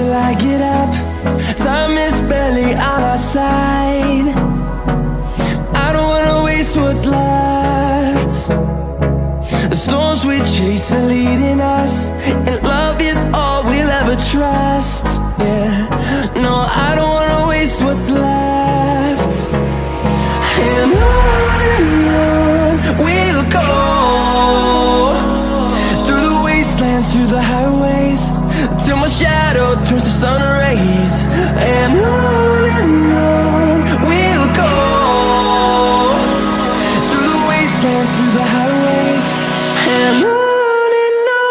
till I get up. Time is barely on our side. I don't wanna waste what's left. The storms we chase are leading us, and love is all we'll ever trust. Yeah, no, I don't wanna waste what's left. And on we'll go, through the wastelands, through the highways, till my shadow turns to sun rays. And on we'll go, through the wastelands, through the highways, and on we'll go.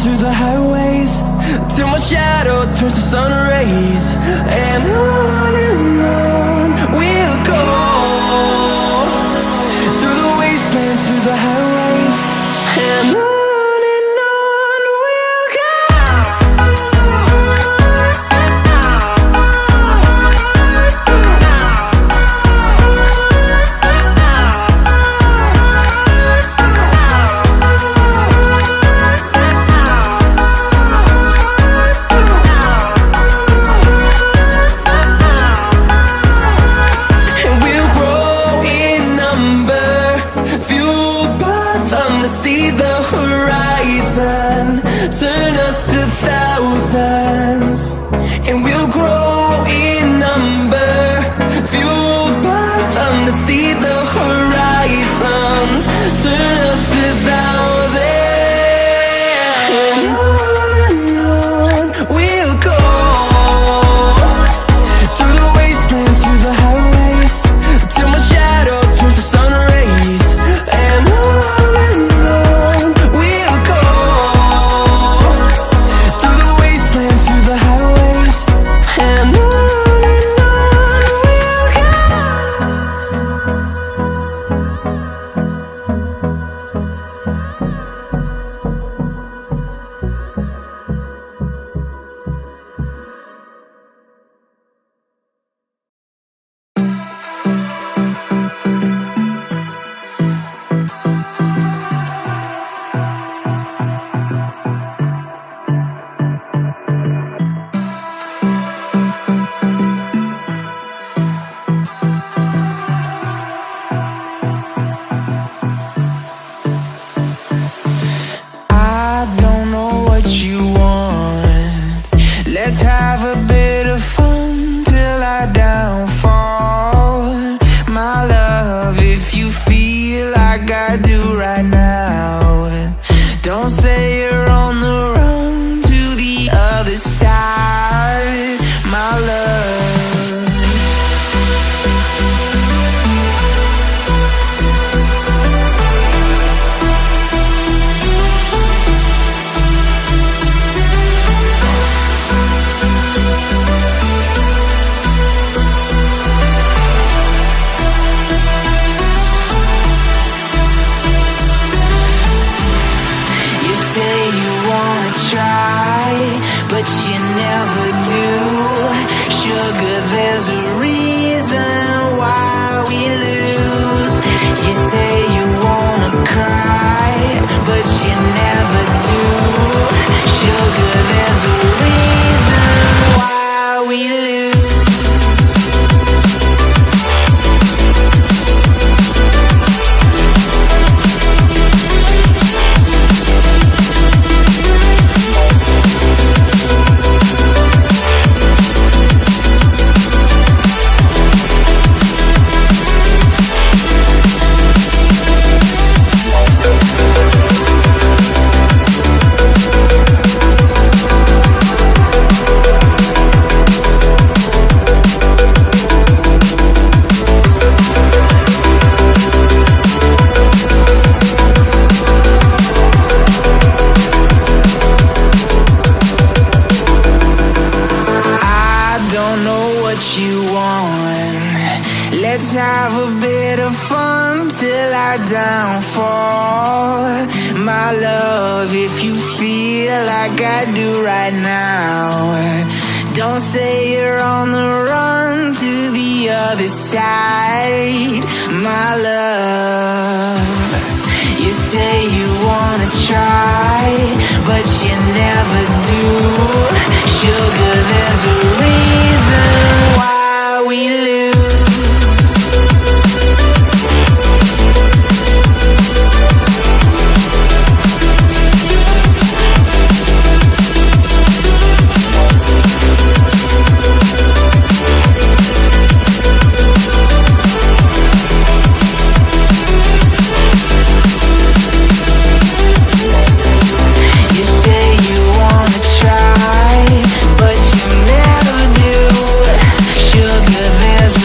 Through the highways, till my shadow turns to sun rays. And on we'll go, through the wastelands, through the highways, and on we'll go. See the horizon turn us to thousands, and we'll grow in number, fueled by them. To see the horizon turn us to thousands, and on we'll go, through the wastelands, through the highways, till my shadow turns to sun rays. And on let's have a bit of fun till I downfall. My love, if you feel like I do right now, don't say you're on the run to the other side, my love. Say you bit of fun till our downfall. My love, if you feel like I do right now, don't say you're on the run to the other side. My love, you say you wanna try, but you never do. Sugar, there's a reason why we lose. There's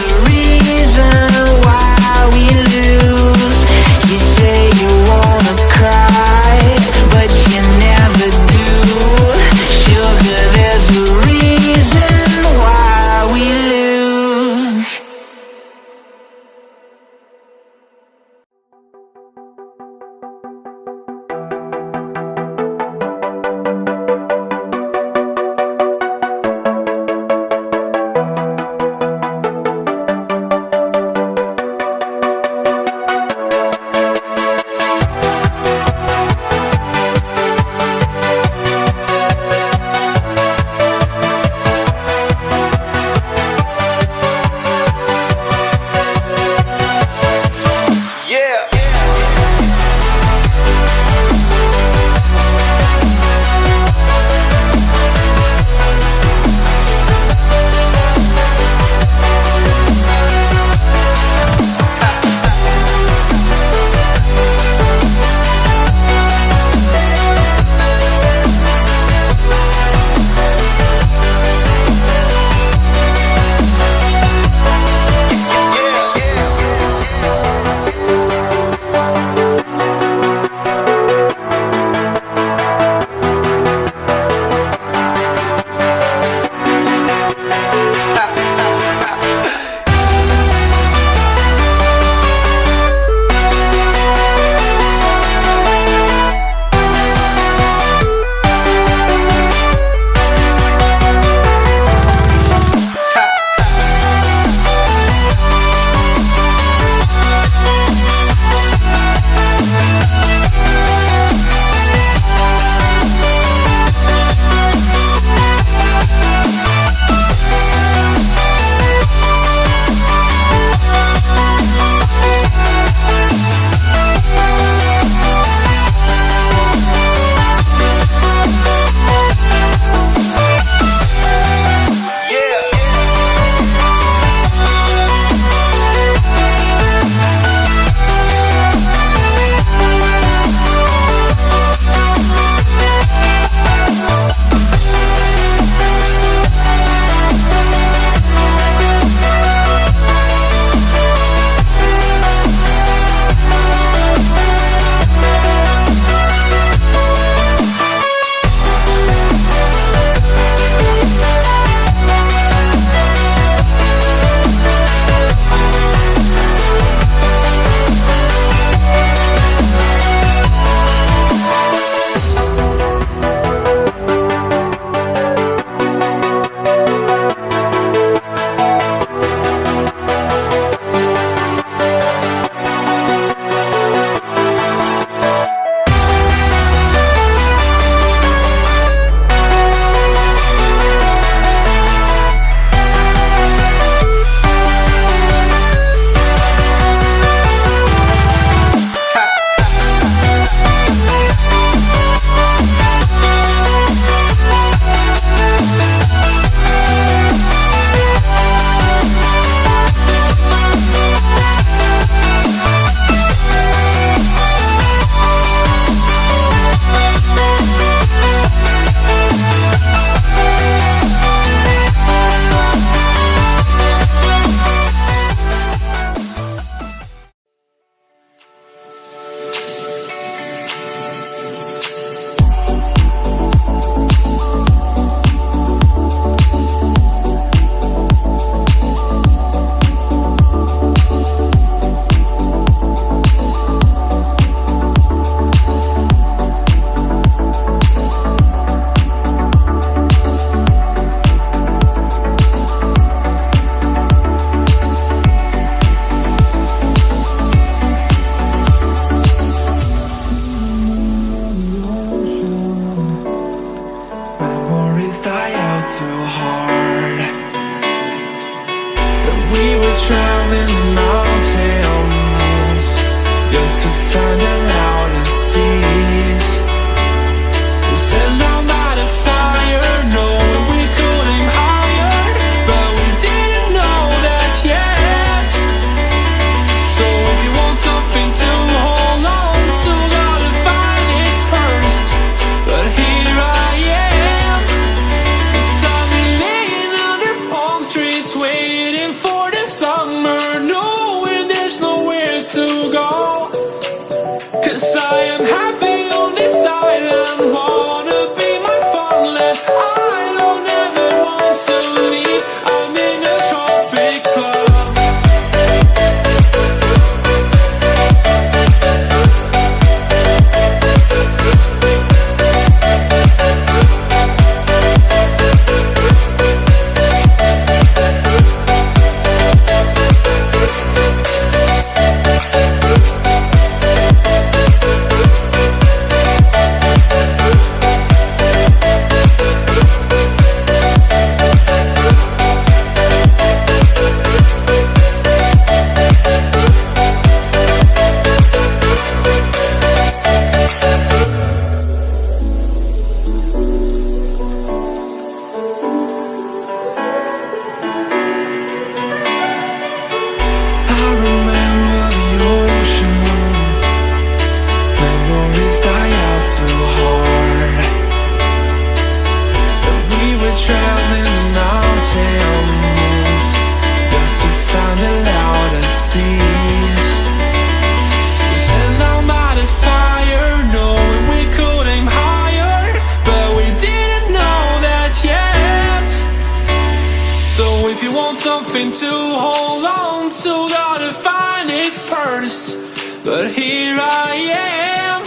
hoping to hold on to, gotta find it first. But here I am,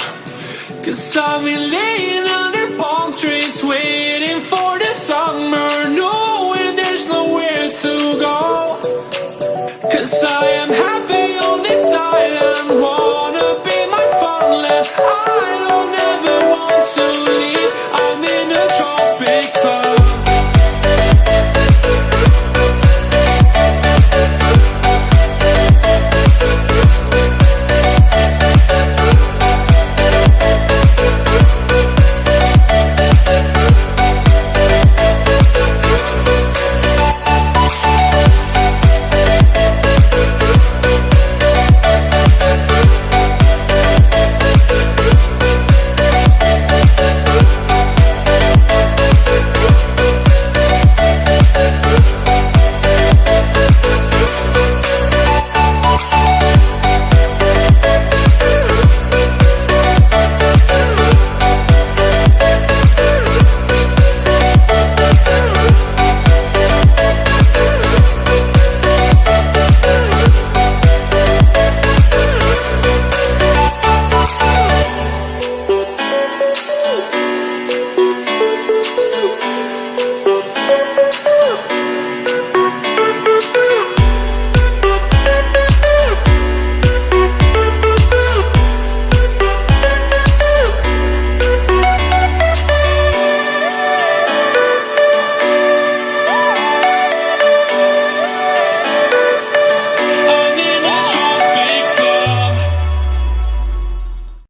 'cause I've been laying under palm trees, waiting for the summer, knowing there's nowhere to go. 'Cause I am happy on this